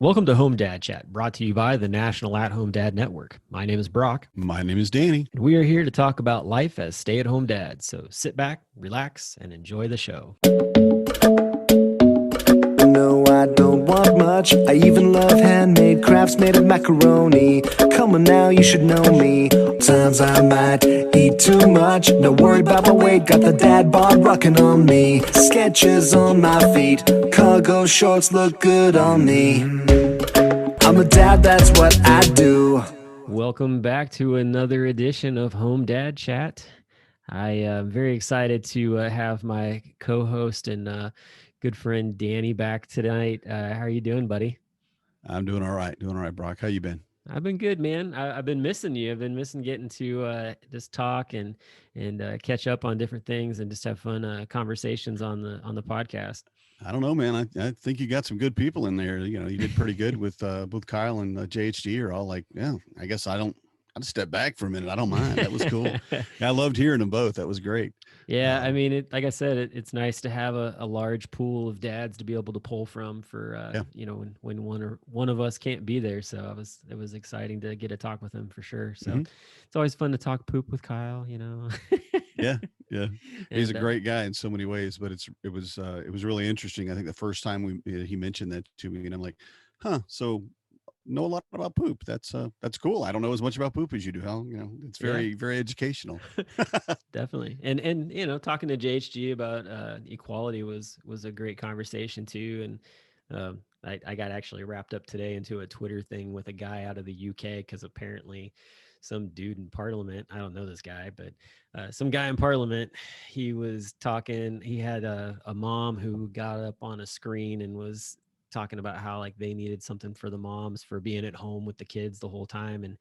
Welcome to Home Dad Chat, brought to you by the National At-Home Dad Network. My name is Brock, My name is Danny. and we are here to talk about life as stay-at-home dads. So sit back, relax, and enjoy the show. No, I don't want much. I even love handmade crafts made of macaroni. Come on now, you should know me. Times I might eat too much. No worry about my weight, got the dad bod rocking on me. Sketches on my feet, cargo shorts look good on me. I'm a dad, that's what I do. Welcome back to another edition of Home Dad Chat. I am very excited to have my co-host and good friend Danny back tonight. How are you doing, buddy? I'm doing all right. Brock. How you been? I've been good, man. I've been missing you. I've been missing getting to just talk and catch up on different things and just have fun conversations on the podcast. I don't know, man. I think you got some good people in there. You know, you did pretty good with both Kyle and JHD are all like, yeah, I guess I'll just step back for a minute. I don't mind. That was cool. I loved hearing them both. That was great. Yeah, I mean, like I said, it's nice to have a large pool of dads to be able to pull from for Yeah. when one of us can't be there. So it was exciting to get to talk with him for sure. So it's always fun to talk poop with Kyle, you know. Yeah. Yeah. He's a And great guy in so many ways, but it was really interesting. I think the first time he mentioned that to me and I'm like, huh, so know a lot about poop. That's cool. I don't know as much about poop as you do, Hal. You know, it's yeah, very educational. definitely. And talking to JHG about equality was a great conversation too. And I got actually wrapped up today into a Twitter thing with a guy out of the UK because apparently some dude in Parliament, I don't know this guy, but some guy in Parliament, he was talking. He had a mom who got up on a screen and was talking about how like they needed something for the moms for being at home with the kids the whole time and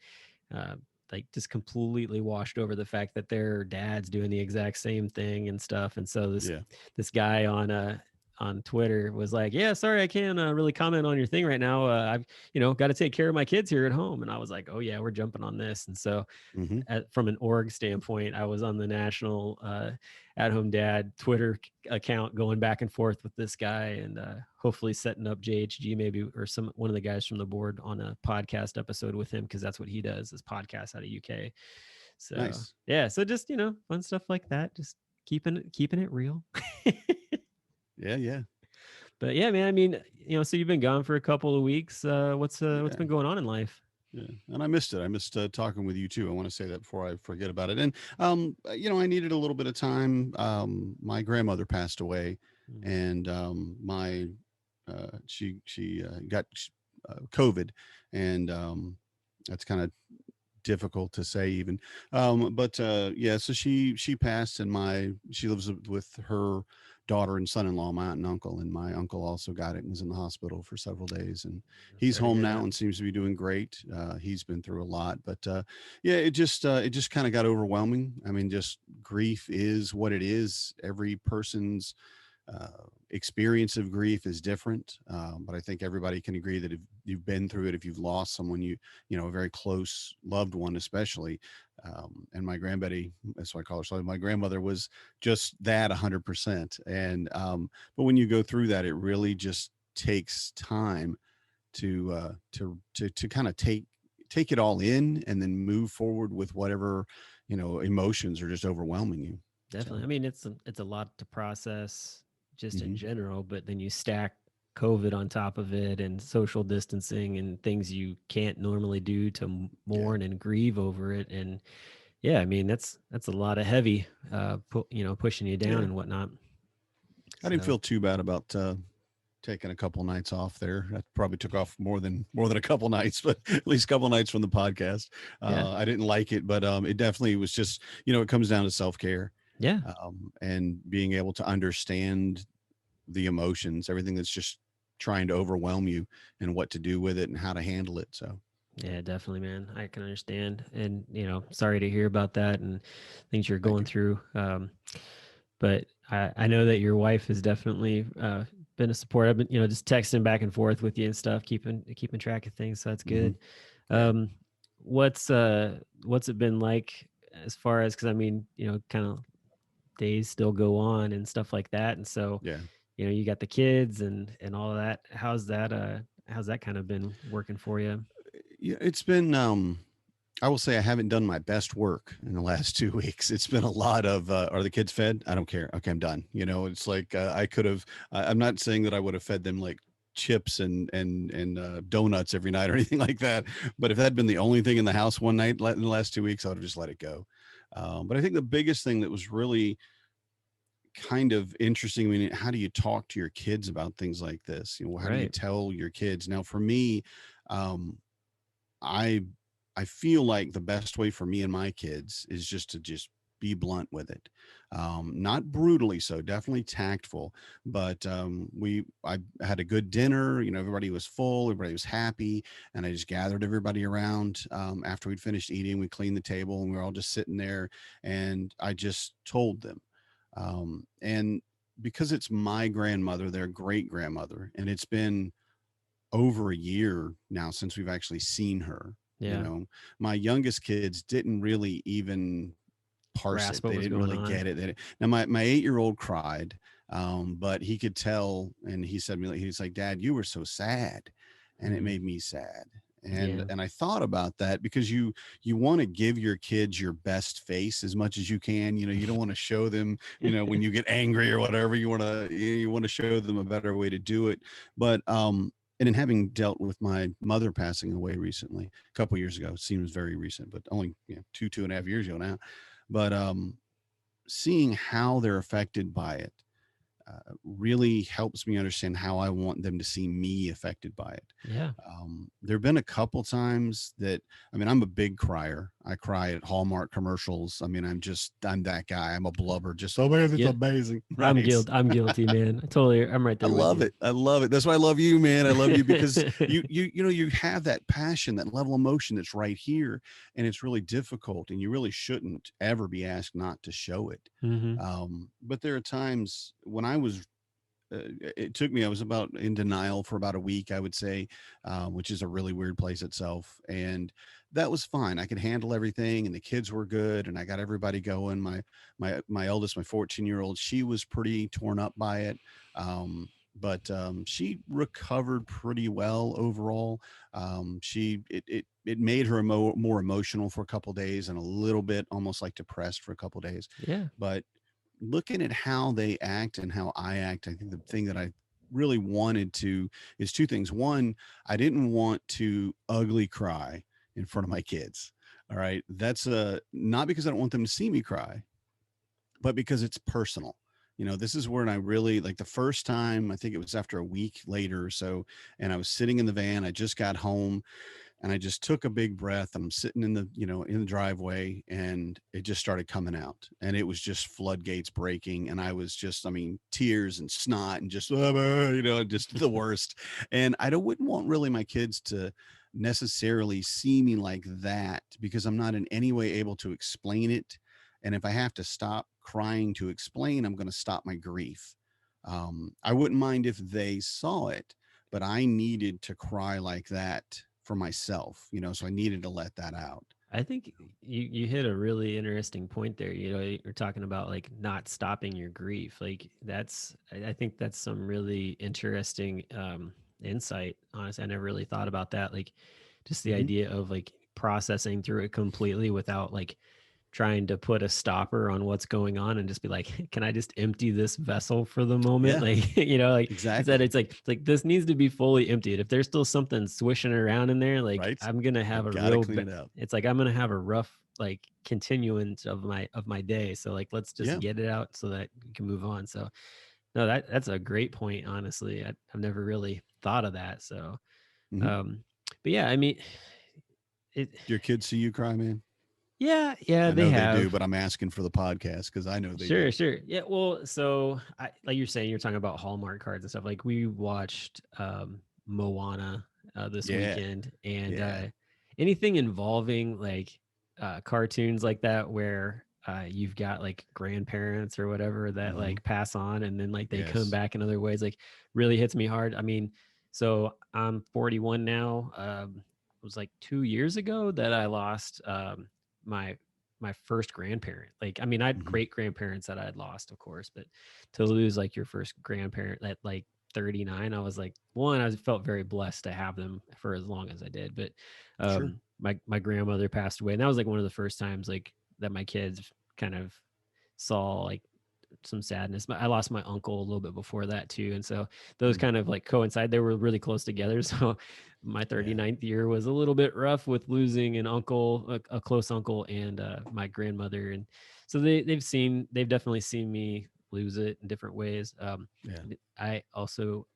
uh, like just completely washed over the fact that their dad's doing the exact same thing and stuff. And so Yeah. this guy on Twitter was like, "Yeah, sorry, I can't really comment on your thing right now. I've got to take care of my kids here at home." And I was like, "Oh yeah, we're jumping on this." And so Mm-hmm. from an org standpoint, I was on the national at home dad Twitter account going back and forth with this guy and hopefully setting up JHG maybe or one of the guys from the board on a podcast episode with him because that's what he does is podcasts out of UK. So Nice. yeah, so just fun stuff like that, just keeping it real. Yeah. Yeah. But yeah, man, I mean, so you've been gone for a couple of weeks. What's Yeah. been going on in life? Yeah, and I missed it. I missed talking with you too. I want to say that before I forget about it. And I needed a little bit of time. My grandmother passed away, Mm. and my she got COVID, and that's kind of difficult to say even. But yeah, so she passed, and she lives with her daughter and son-in-law, my aunt and uncle, and my uncle also got it and was in the hospital for several days, and he's Sorry to home hear now that. and seems to be doing great. He's been through a lot, but yeah, it just kind of got overwhelming. I mean, just grief is what it is. Every person's experience of grief is different, but I think everybody can agree that if you've been through it, if you've lost someone a very close loved one, especially, and my grandbetty, that's what I call her. So my grandmother was just that 100%. And but when you go through that, it really just takes time to kind of take it all in and then move forward with whatever emotions are just overwhelming you. Definitely. So. I mean, it's a lot to process just in Hmm. general, but then you stack COVID on top of it and social distancing and things you can't normally do to Yeah. mourn and grieve over it. And yeah, I mean, that's a lot of heavy, pushing you down Yeah. and whatnot. I didn't So feel too bad about taking a couple nights off there. I probably took off more than a couple nights, but at least a couple nights from the podcast. yeah, I didn't like it, but it definitely was just it comes down to self care, yeah, and being able to understand the emotions, everything that's just trying to overwhelm you, and what to do with it and how to handle it. So yeah, definitely, man. I can understand. And, sorry to hear about that and things you're thank going you. through. But I know that your wife has definitely been a support. I've been, just texting back and forth with you and stuff, keeping track of things. So that's Hmm. good. Yeah. Um, what's it been like as far as because I mean, kind of days still go on and stuff like that. And so, Yeah. you got the kids and all of that. how's that kind of been working for you? Yeah, it's been I will say I haven't done my best work in the last 2 weeks. It's been a lot of, are the kids fed? I don't care. Okay, I'm done. It's like I could have. I'm not saying that I would have fed them like chips and donuts every night or anything like that. But if that had been the only thing in the house one night in the last 2 weeks, I would have just let it go. But I think the biggest thing that was really kind of interesting. I mean, how do you talk to your kids about things like this? How do you Right. tell your kids? Now, for me, um, I I feel like the best way for me and my kids is just be blunt with it, not brutally so, definitely tactful. But I had a good dinner. Everybody was full, everybody was happy, and I just gathered everybody around after we'd finished eating. We cleaned the table, and we were all just sitting there, and I just told them, and because it's my grandmother, their great grandmother, and it's been over a year now since we've actually seen her. You Yeah. know, my youngest kids didn't really even parse it. Grasp what They was didn't going really on. get it. Now my 8-year-old cried, but he could tell, and he said to me, he's like, "Dad, you were so sad," and it Mm, made me sad. And yeah. and I thought about that because you want to give your kids your best face as much as you can. You don't want to show them, when you get angry or whatever. You want to show them a better way to do it. But and in having dealt with my mother passing away recently, a couple years ago, it seems very recent, but only 2.5 years ago now. But seeing how they're affected by it really helps me understand how I want them to see me affected by it. Yeah. There have been a couple times that, I mean, I'm a big crier. I cry at Hallmark commercials. I mean, I'm that guy. I'm a blubber. Just, oh man, it's Yeah. amazing, I'm right? I'm guilty, man. I'm right I there with love you. it. I love it. That's why I love you, man. I love you because you have that passion, that level of emotion that's right here, and it's really difficult, and you really shouldn't ever be asked not to show it. Hmm. But there are times when it took me, I was about in denial for about a week, I would say, which is a really weird place itself. And that was fine. I could handle everything, and the kids were good, and I got everybody going. My eldest, my 14-year-old, she was pretty torn up by it. But she recovered pretty well overall. It made her more emotional for a couple days and a little bit almost like depressed for a couple days. Yeah. But looking at how they act and how I act, I think the thing that I really wanted to is two things. One, I didn't want to ugly cry in front of my kids. All right. That's not because I don't want them to see me cry, but because it's personal. This is where I really like the first time, I think it was after a week later or so, and I was sitting in the van. I just got home and I just took a big breath and I'm sitting in the driveway and it just started coming out and it was just floodgates breaking and I was just, I mean, tears and snot and just, just the worst. And wouldn't want really my kids to necessarily see me like that because I'm not in any way able to explain it. And if I have to stop crying to explain, I'm going to stop my grief. I wouldn't mind if they saw it, but I needed to cry like that for myself, so I needed to let that out. I think you hit a really interesting point there. You're talking about like not stopping your grief. Like I think that's some really interesting insight. Honestly, I never really thought about that. Like just the Hmm. idea of like processing through it completely without like trying to put a stopper on what's going on and just be like, can I just empty this vessel for the moment? Yeah, Like, like instead exactly. it's like this needs to be fully emptied. If there's still something swishing around in there, like Right. I'm gonna I have a got to real clean it out. it's like I'm gonna have a rough like continuance of my day. So like let's just Yeah. get it out so that we can move on. So no, that's a great point, honestly. I've never really thought of that. So Hmm. um but yeah, I mean it Your kids see you cry, man? yeah, I they know they do, have. but I'm asking for the podcast because I know they Sure, do. sure. Yeah, well, so like you're saying, you're talking about Hallmark cards and stuff. Like we watched Moana this Yeah. weekend, and Yeah. anything involving like cartoons like that, where you've got like grandparents or whatever that Hmm. like pass on, and then like they come Yes. back in other ways, like really hits me hard. I mean, so I'm 41 now. It was like 2 years ago that I lost my my first grandparent. Like, I mean, I had Hmm. great grandparents that I had lost, of course, but to lose like your first grandparent that like 39, I was like, one, I felt very blessed to have them for as long as I did. But Sure. my grandmother passed away, and that was like one of the first times like that my kids kind of saw like some sadness. But I lost my uncle a little bit before that too, and so those Mm. kind of like coincide. They were really close together. So my Yeah. 39th year was a little bit rough with losing an uncle, a close uncle, and my grandmother. And so they've definitely seen me lose it in different ways. Yeah. I also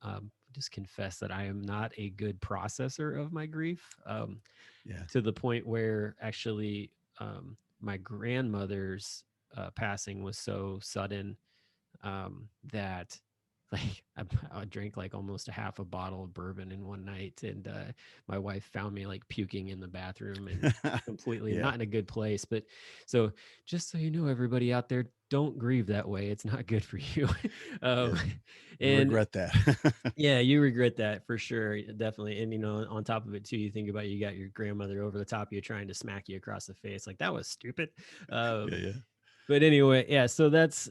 just confess that I am not a good processor of my grief, Yeah. to the point where actually my grandmother's passing was so sudden, that like I drank like almost a half a bottle of bourbon in one night, and my wife found me like puking in the bathroom and completely Yeah. not in a good place. But so just so you know, everybody out there, don't grieve that way. It's not good for you. um, Yeah. You and regret that. yeah, you regret that for sure, definitely. And on top of it too, you think about you got your grandmother over the top of you trying to smack you across the face. Like that was stupid. Yeah. Um, Yeah. but anyway, yeah. So that's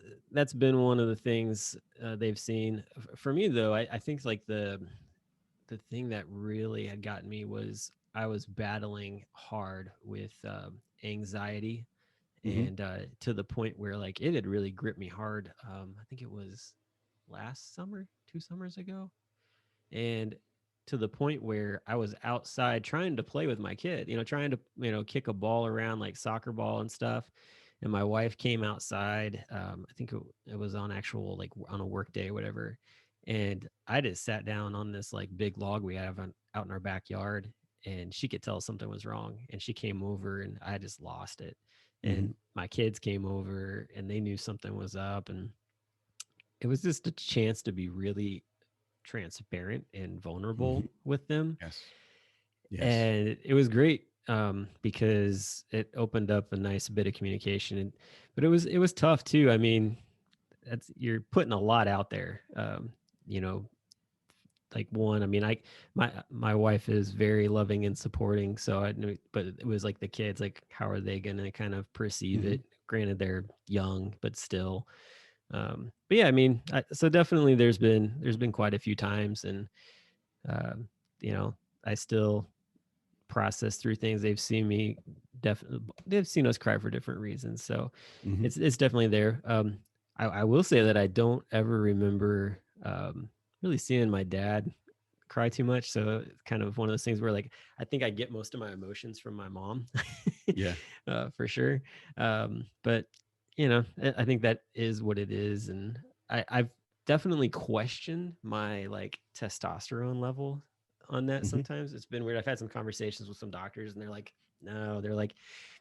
been one of the things they've seen. For me though, I think like the thing that really had gotten me was I was battling hard with anxiety, Hmm. and to the point where like it had really gripped me hard. I think it was last summer, 2 summers ago, and to the point where I was outside trying to play with my kid, trying to, kick a ball around like soccer ball and stuff. And my wife came outside. I think it was on actual, like on a work day or whatever. And I just sat down on this like big log we have out in our backyard, and she could tell something was wrong. And she came over, and I just lost it. Hmm. And my kids came over, and they knew something was up. And it was just a chance to be really transparent and Hmm. vulnerable with them. Yes. Yes. And it was great, because it opened up a nice bit of communication. But it was tough too. I mean, you're putting a lot out there. You know, like one, I mean, my wife is very loving and supporting, so I knew, but it was like the kids, like how are they gonna kind of perceive Hmm. it? Granted, they're young, but still. But yeah, I mean, so definitely there's been quite a few times, and um, I still process through things. They've seen me definitely, they've seen us cry for different reasons. So Hmm. it's definitely there. I will say that I don't ever remember really seeing my dad cry too much. So it's kind of one of those things where like I think I get most of my emotions from my mom, Yeah. for sure. But I think that is what it is, and I've definitely questioned my like testosterone level on that. Hmm. Sometimes it's been weird. I've had some conversations with some doctors, and they're like, no, they're like,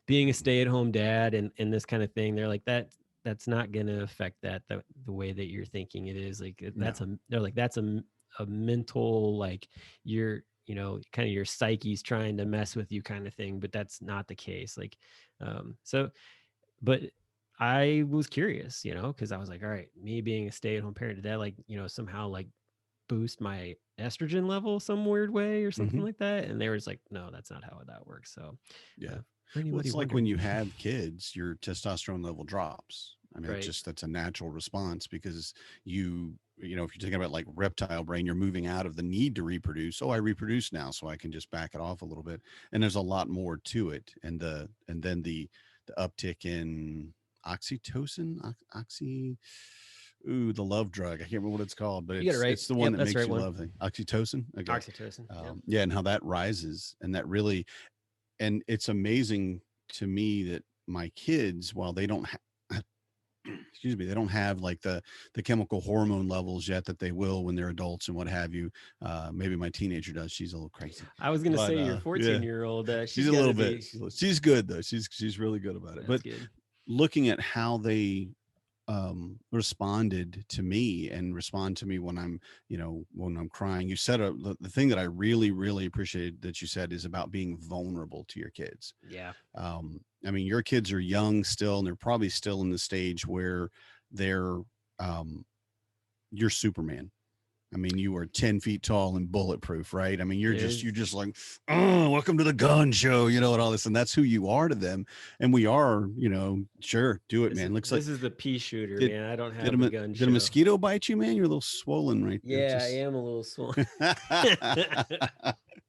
being a stay-at-home dad and this kind of thing, they're like, that's not going to affect that the way that you're thinking it is. Like No. they're like, that's a mental, like, you're, kind of your psyche's trying to mess with you kind of thing, but that's not the case. Like, so, but I was curious, because I was like, all right, me being a stay-at-home parent, did that like, somehow like boost my estrogen level some weird way or something Hmm. like that? And they were just like, no, that's not how that works. So Yeah. for Well, anybody it's like when wondering. you have kids, your testosterone level drops. I mean, Right. that's a natural response because if you're thinking about like reptile brain, you're moving out of the need to reproduce. Oh, I reproduce now, so I can just back it off a little bit. And there's a lot more to it. And then the uptick in oxytocin, the love drug. I can't remember what it's called, but You got it right. it's the one Yep, that that's the makes right you one. love thing. Oxytocin. Okay. Oxytocin. Yep. Yeah, and how that rises, and that really, and it's amazing to me that my kids, while they don't excuse me, they don't have like the chemical hormone levels yet that they will when they're adults and what have you. Maybe my teenager does. She's a little crazy, I was gonna but say your yeah, 14-year-old. she's She's a got to little bit. be. She's good though. She's really good about it. That's But good. looking at how they responded to me and respond to me when I'm crying. You said the thing that I really, really appreciated that you said is about being vulnerable to your kids. Yeah. I mean, your kids are young still, and they're probably still in the stage where they're, um, you're Superman. I mean, you are 10 feet tall and bulletproof, right? I mean, you're There's just like, oh, welcome to the gun show, and all this. And that's who you are to them. And we are, sure, do it, man. Looks like this is the pea shooter, did man. I don't did have the gun a show. mosquito bite you, man? You're a little swollen right there. Yeah, I Just am a little swollen.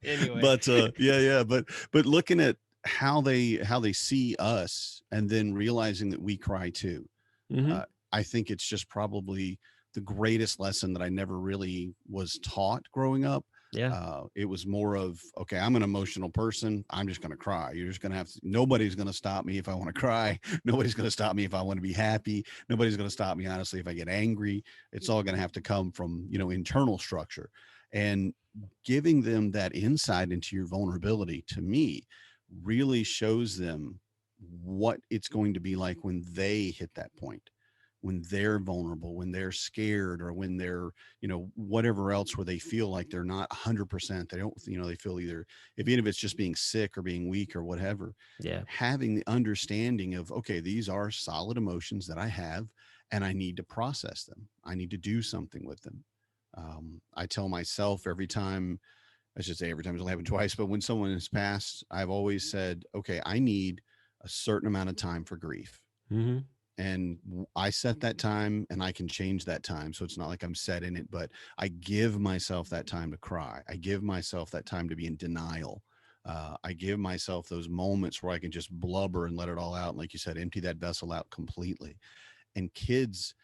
Anyway. but yeah, but looking at how they see us and then realizing that we cry too. Hmm. uh, I think it's just probably the greatest lesson that I never really was taught growing up. Yeah. It was more of, okay, I'm an emotional person. I'm just going to cry. You're just going to nobody's going to stop me if I want to cry. Nobody's going to stop me if I want to be happy. Nobody's going to stop me, honestly, if I get angry. It's all going to have to come from, internal structure. And giving them that insight into your vulnerability, to me, really shows them what it's going to be like when they hit that point, when they're vulnerable, when they're scared, or when they're, whatever else, where they feel like they're not 100%. They don't, they feel either, even if it's just being sick or being weak or whatever, Yeah. having the understanding of, okay, these are solid emotions that I have, and I need to process them. I need to do something with them. I tell myself every time, I should say every time, it's only happened twice, but when someone has passed, I've always said, okay, I need a certain amount of time for grief. Hmm. And I set that time, and I can change that time. So it's not like I'm set in it, but I give myself that time to cry. I give myself that time to be in denial. I give myself those moments where I can just blubber and let it all out. And like you said, empty that vessel out completely. And kids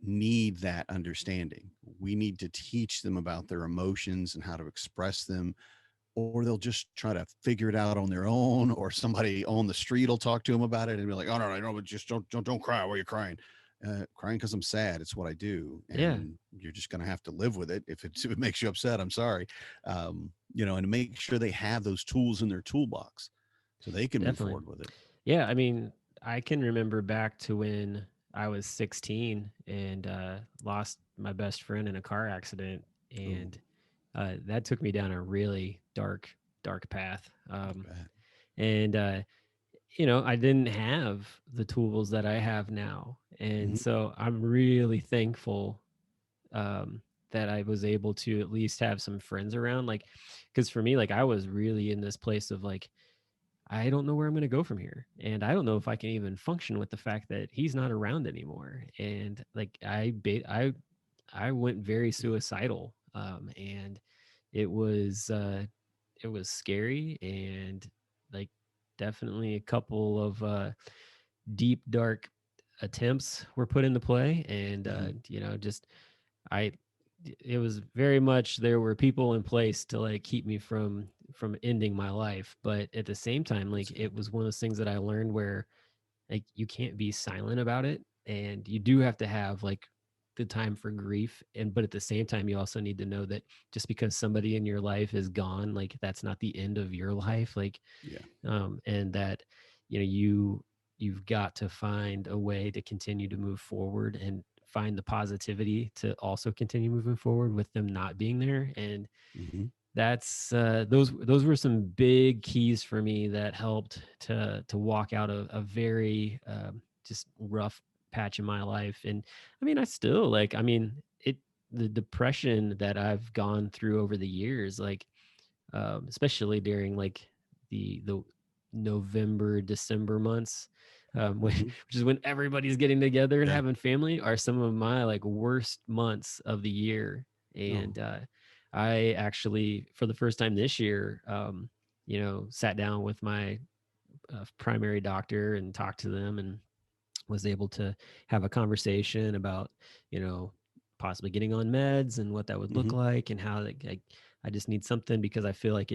need that understanding. We need to teach them about their emotions and how to express them, or they'll just try to figure it out on their own, or somebody on the street will talk to them about it and be like, oh no, but just don't cry. Why are you crying? Crying because I'm sad. It's what I do, Yeah, and you're just going to have to live with it. If it makes you upset, I'm sorry. And make sure they have those tools in their toolbox so they can move definitely. forward with it. Yeah, I mean, I can remember back to when I was 16 and lost my best friend in a car accident, Oh, and that took me down a really dark path. bad. And I didn't have the tools that I have now, and Mm-hmm. so I'm really thankful that I was able to at least have some friends around. Like, because for me, like, I was really in this place of like, I don't know where I'm going to go from here. And I don't know if I can even function with the fact that he's not around anymore. And like I went very suicidal. And it was scary, and like definitely a couple of deep dark attempts were put into play. And Mm-hmm. just I it was very much, there were people in place to like keep me from ending my life, but at the same time, like, That's it good. was one of those things that I learned where like you can't be silent about it, and you do have to have like the time for grief, and but at the same time you also need to know that just because somebody in your life is gone, like that's not the end of your life. Like, Yeah. and that you've got to find a way to continue to move forward and find the positivity to also continue moving forward with them not being there. And Mm-hmm. that's those were some big keys for me that helped to walk out a very just rough patch in my life. And I mean, I still like, I mean, it the depression that I've gone through over the years, like, especially during like the November, December months, which Mm-hmm. is when everybody's getting together and Yeah. having family, are some of my like worst months of the year. Oh. And I actually, for the first time this year, sat down with my primary doctor and talked to them, and was able to have a conversation about, you know, possibly getting on meds and what that would look Mm-hmm. like, and how like, I just need something because I feel like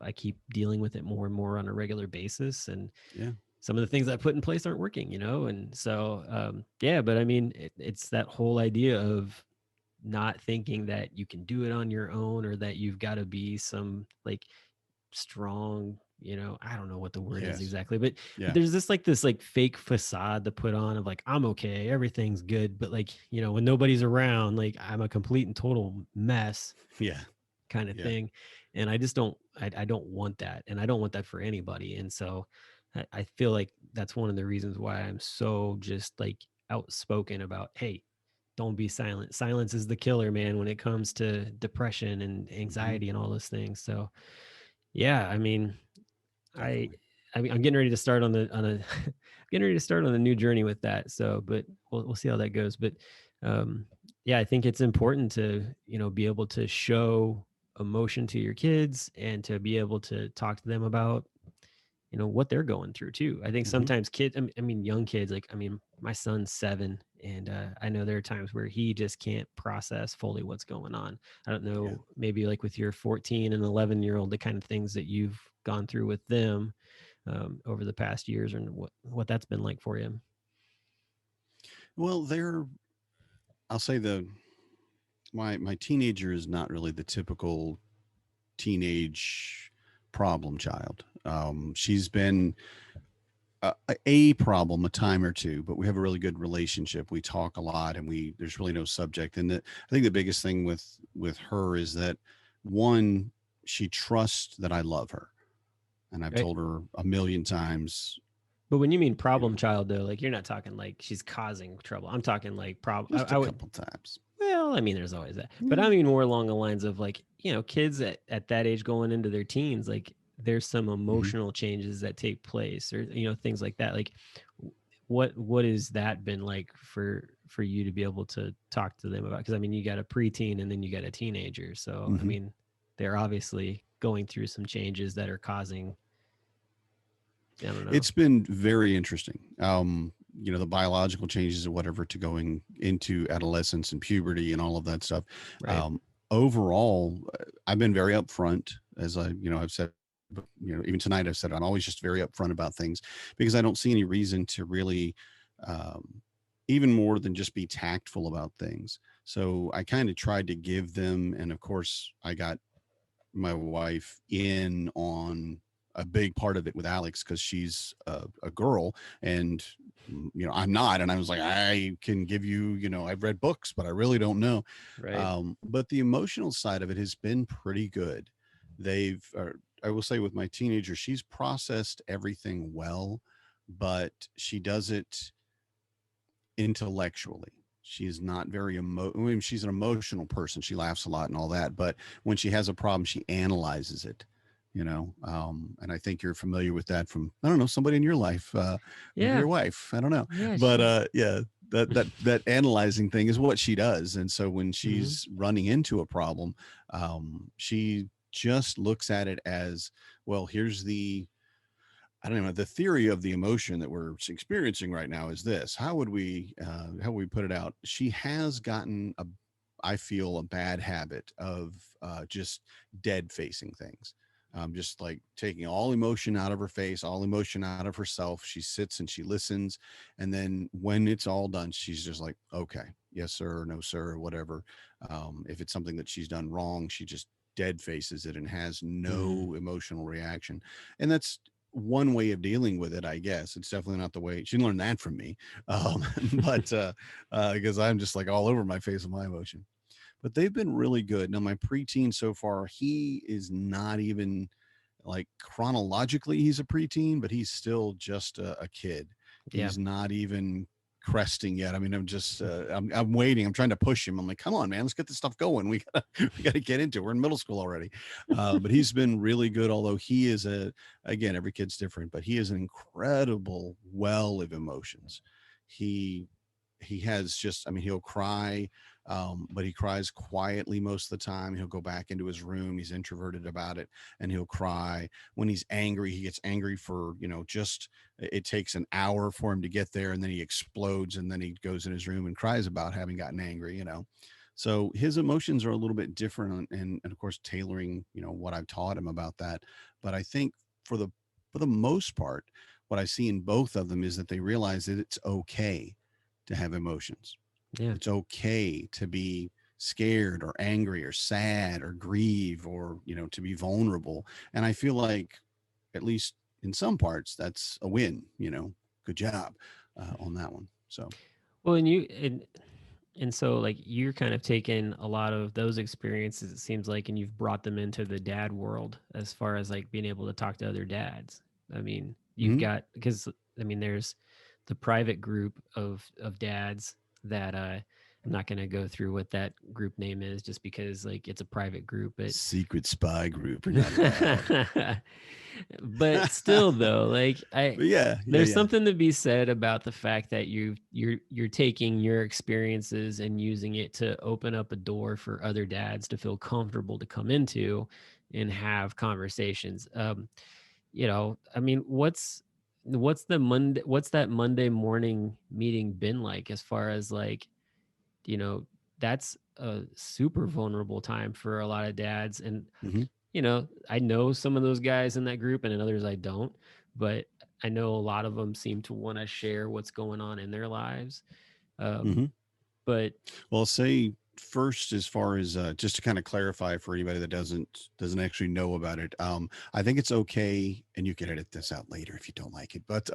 I keep dealing with it more and more on a regular basis. And Yeah. some of the things I put in place aren't working, and so yeah. But I mean, it's that whole idea of not thinking that you can do it on your own, or that you've got to be some like strong, I don't know what the word is Yes. exactly, but Yeah. there's this like fake facade to put on of like, I'm okay, everything's good, but like, when nobody's around, like I'm a complete and total mess, Yeah. kind of Yeah. thing. And I just don't, I don't want that, and I don't want that for anybody. And so I feel like that's one of the reasons why I'm so just like outspoken about, hey, don't be silent. Silence is the killer, man, when it comes to depression and Hmm. anxiety and all those things. So yeah, I mean, I Definitely. I'm getting ready to start on a getting ready to start on a new journey with that. So, but we'll see how that goes. But um, yeah, I think it's important to be able to show emotion to your kids and to be able to talk to them about what they're going through too. I think Hmm. sometimes kids, I mean young kids, like I mean my son's 7, and I know there are times where he just can't process fully what's going on. I don't Yeah. know, maybe like with your 14 and 11-year-old, the kind of things that you've gone through with them over the past years, and what that's been like for you. Well, I'll say my teenager is not really the typical teenage problem child. She's been a problem a time or two, but we have a really good relationship. We talk a lot, and there's really no subject. And I think the biggest thing with her is that, one, she trusts that I love her, and I've Right. told her a million times, But when you mean you problem know, child, though, like you're not talking like she's causing trouble. I'm talking like problem. just a I would. couple times. Well, I mean, there's always that, but I Yeah. mean more along the lines of like kids at that age going into their teens, like there's some Hmm. emotional changes that take place, or things like that. Like, what has that been like for you to be able to talk to them about? Because I mean, you got a preteen and then you got a teenager, so I Hmm. mean, they're obviously going through some changes that are causing. I don't know. It's been very interesting. The biological changes or whatever to going into adolescence and puberty and all of that stuff. Right. Um, Overall, I've been very upfront, as I've said, even tonight I've said I'm always just very upfront about things because I don't see any reason to really, um, even more than just be tactful about things. So I kind of tried to give them, and of course I got my wife in on a big part of it with Alex because she's a girl, and I'm not, and I was like, I can give you, I've read books but I really don't know. Right. But the emotional side of it has been pretty good. I will say, with my teenager, she's processed everything well, but she does it intellectually. She's not very I mean, she's an emotional person. She laughs a lot and all that, but when she has a problem, she analyzes it. And I think you're familiar with that from, I don't know, somebody in your life, maybe Yeah. your wife. I don't know, Yeah. but She. yeah, that analyzing thing is what she does. And so when Mhm. she's running into a problem, she just looks at it as, well, here's the I don't know. The theory of the emotion that we're experiencing right now is this. How would we put it out? She has gotten I feel, a bad habit of just dead facing things. Just like taking all emotion out of her face, all emotion out of herself. She sits and she listens. And then when it's all done, she's just like, okay, yes, sir, no, sir, or whatever. If it's something that she's done wrong, she just dead faces it and has Mhm. no emotional reaction. And that's one way of dealing with it, I guess. It's definitely not the way she learned that from me. But because I'm just like all over my face with my emotion. But they've been really good. Now, my preteen so far, he is not even, like, chronologically he's a preteen, but he's still just a kid. Yeah. He's not even cresting yet. I mean, I'm waiting. I'm trying to push him. I'm like, come on, man, let's get this stuff going. We gotta get into it. We're in middle school already. But he's been really good, although he is again, every kid's different, but he is an incredible well of emotions. He he has just, I mean, he'll cry, but he cries quietly most of the time. He'll go back into his room. He's introverted about it, and he'll cry. When he's angry, he gets angry for, just, it takes an hour for him to get there, and then he explodes, and then he goes in his room and cries about having gotten angry. So his emotions are a little bit different, and of course tailoring, what I've taught him about that. But I think for the most part, what I see in both of them is that they realize that it's okay to have emotions. Yeah. It's okay to be scared or angry or sad or grieve, or, to be vulnerable. And I feel like, at least in some parts, that's a win. Good job on that one. So, Well, and so like you're kind of taking a lot of those experiences, it seems like, and you've brought them into the dad world as far as like being able to talk to other dads. I mean, you've mhm. got, because I mean there's the private group of dads that I'm not going to go through what that group name is just because like it's a private group, but Secret spy group. You're not allowed. but still though, like But yeah, yeah, there's yeah. something to be said about the fact that you're taking your experiences and using it to open up a door for other dads to feel comfortable to come into and have conversations. I mean, what's that Monday morning meeting been like as far as like, you know, that's a super vulnerable time for a lot of dads. And Hmm. I know some of those guys in that group and in others I don't, but I know a lot of them seem to want to share what's going on in their lives. Um, Hmm. but Well, say first, as far as just to kind of clarify for anybody that doesn't actually know about it, I think it's okay, and you can edit this out later if you don't like it. But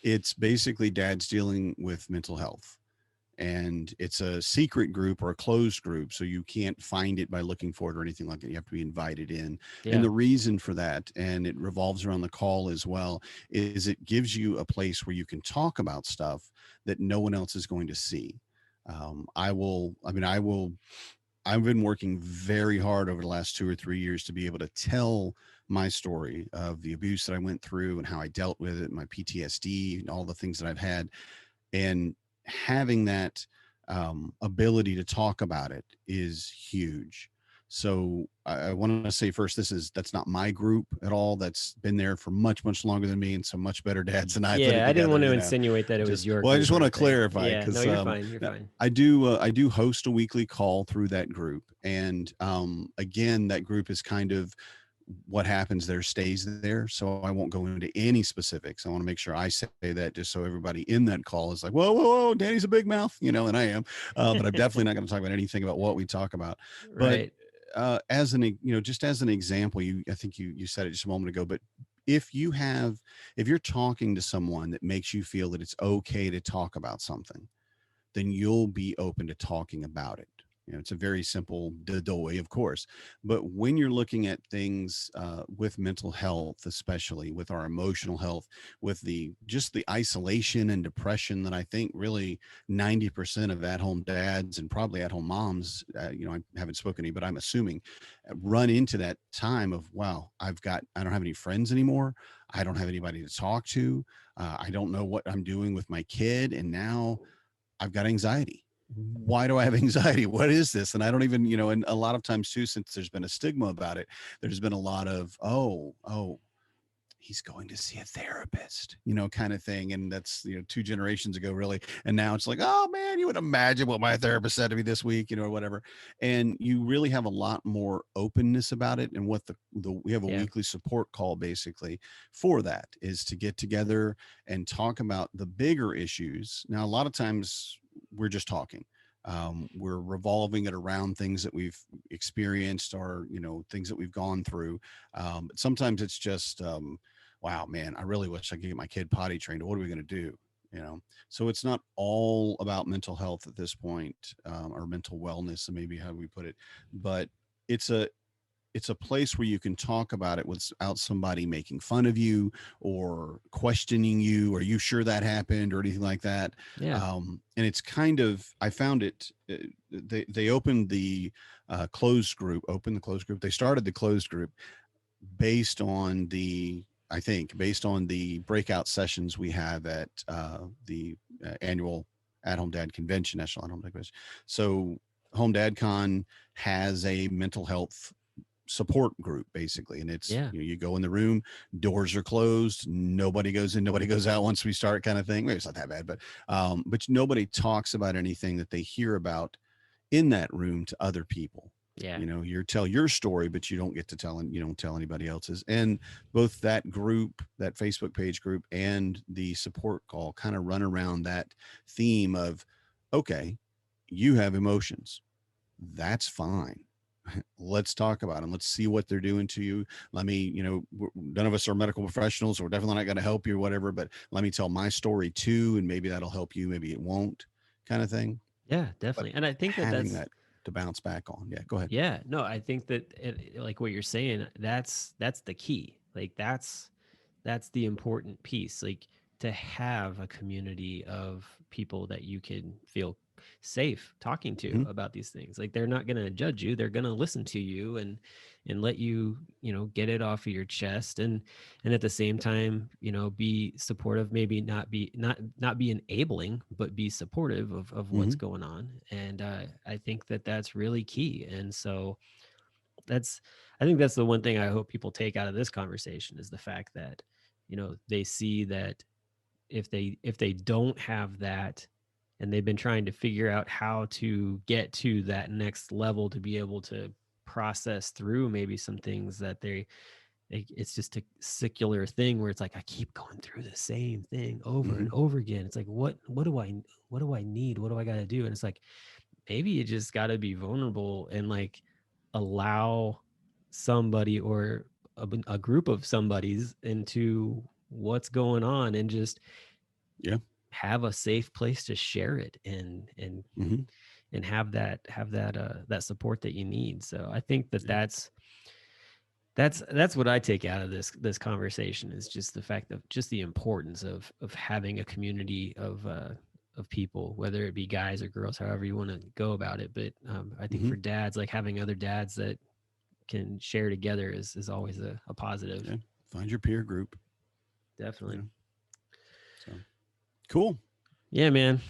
it's basically dads dealing with mental health, and it's a secret group or a closed group, so you can't find it by looking for it or anything like that. You have to be invited in. And yeah, the reason for that, and it revolves around the call as well, is it gives you a place where you can talk about stuff that no one else is going to see. I've been working very hard over the last 2 or 3 years to be able to tell my story of the abuse that I went through and how I dealt with it, my PTSD, and all the things that I've had, and having that ability to talk about it is huge. So I want to say first, that's not my group at all. That's been there for much longer than me, and some much better dads than I put it yeah. I didn't together. want to insinuate that it was Just your well, I just group or want to anything. clarify Yeah, no, because you're fine. You're now fine. I do host a weekly call through that group, and again, that group is kind of what happens there stays there. So I won't go into any specifics. I want to make sure I say that just so everybody in that call is like, whoa, whoa, whoa, Danny's a big mouth, and I am. But I'm definitely not going to talk about anything about what we talk about. But Right. just as an example, I think you said it just a moment ago, but if you're talking to someone that makes you feel that it's okay to talk about something, then you'll be open to talking about it. It's a very simple doy, of course. But when you're looking at things with mental health, especially with our emotional health, with the isolation and depression that I think really 90% of at-home dads and probably at-home moms, I haven't spoken to you, but I'm assuming run into that time of, wow, I don't have any friends anymore. I don't have anybody to talk to. I don't know what I'm doing with my kid, and now I've got anxiety. Why do I have anxiety? What is this? And I don't even, and a lot of times too, since there's been a stigma about it, there's been a lot of, oh, he's going to see a therapist, kind of thing. And that's, 2 generations ago, really. And now it's like, oh man, you would imagine what my therapist said to me this week, or whatever. And you really have a lot more openness about it. And what we have a Yeah. weekly support call basically for that is to get together and talk about the bigger issues. Now, a lot of times we're just talking. We're revolving it around things that we've experienced or things that we've gone through. But sometimes it's just wow, man, I really wish I could get my kid potty trained. What are we going to do? So it's not all about mental health at this point, or mental wellness, and maybe how we put it, but it's a it's a place where you can talk about it without somebody making fun of you or questioning you. Are you sure that happened or anything like that? Yeah. And it's kind of, I found it. They opened the closed group. Opened the closed group. They started the closed group based on based on the breakout sessions we have at the annual at home dad convention, national at home dad convention. So home dad con has a mental health support group basically, and it's Yeah. you go in the room, doors are closed, nobody goes in, nobody goes out once we start, kind of thing. Maybe it's not that bad, but nobody talks about anything that they hear about in that room to other people. Yeah. You tell your story, but you don't get to tell, and you don't tell anybody else's. And both that group, that Facebook page group, and the support call kind of run around that theme of, okay, you have emotions, that's fine, let's talk about them, let's see what they're doing to you. Let me, none of us are medical professionals, so we're definitely not going to help you or whatever, but let me tell my story too, and maybe that'll help you, maybe it won't, kind of thing. Yeah, But definitely. And I think that having that's that to bounce back on. Yeah, go ahead. yeah, no, I think that like what you're saying, that's the key. Like that's the important piece. Like to have a community of people that you can feel safe talking to Mhm. about these things. Like they're not going to judge you. They're going to listen to you and let you, get it off of your chest, and at the same time, be supportive, maybe not be enabling, but be supportive of what's Mhm. going on. And I think that that's really key. And so that's I think that's the one thing I hope people take out of this conversation is the fact that, they see that if they don't have that, and they've been trying to figure out how to get to that next level to be able to process through maybe some things that it's just a secular thing where it's like I keep going through the same thing over and Mhm. over again. It's like what do I need? What do I got to do? And it's like maybe you just got to be vulnerable and like allow somebody or a group of somebodies into what's going on, and just Yeah. have a safe place to share it Mhm. and that support that you need. So I think that Yeah. that's what I take out of this conversation, is just the fact of just the importance of having a community of people, whether it be guys or girls, however you want to go about it. But I think for Mhm. dads, like having other dads that can share together is always a positive. Yeah. Find your peer group. Definitely. Yeah. So cool. Yeah, man.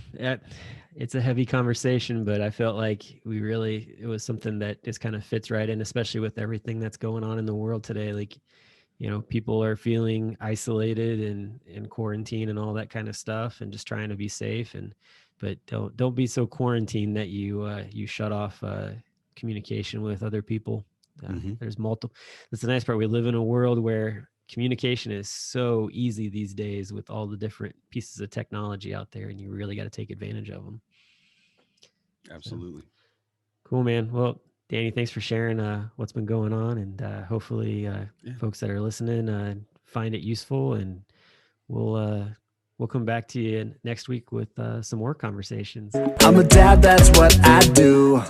It's a heavy conversation, but I felt like it was something that just kind of fits right in, especially with everything that's going on in the world today. Like, people are feeling isolated and in quarantine and all that kind of stuff, and just trying to be safe. But don't be so quarantined that you shut off communication with other people. Mhm. There's multiple. That's the nice part. We live in a world where communication is so easy these days with all the different pieces of technology out there, and you really got to take advantage of them. So Absolutely. cool, man. Well, Danny, thanks for sharing what's been going on, and hopefully Yeah. folks that are listening find it useful, and we'll uh, we'll come back to you next week with some more conversations. I'm a dad, that's what I do.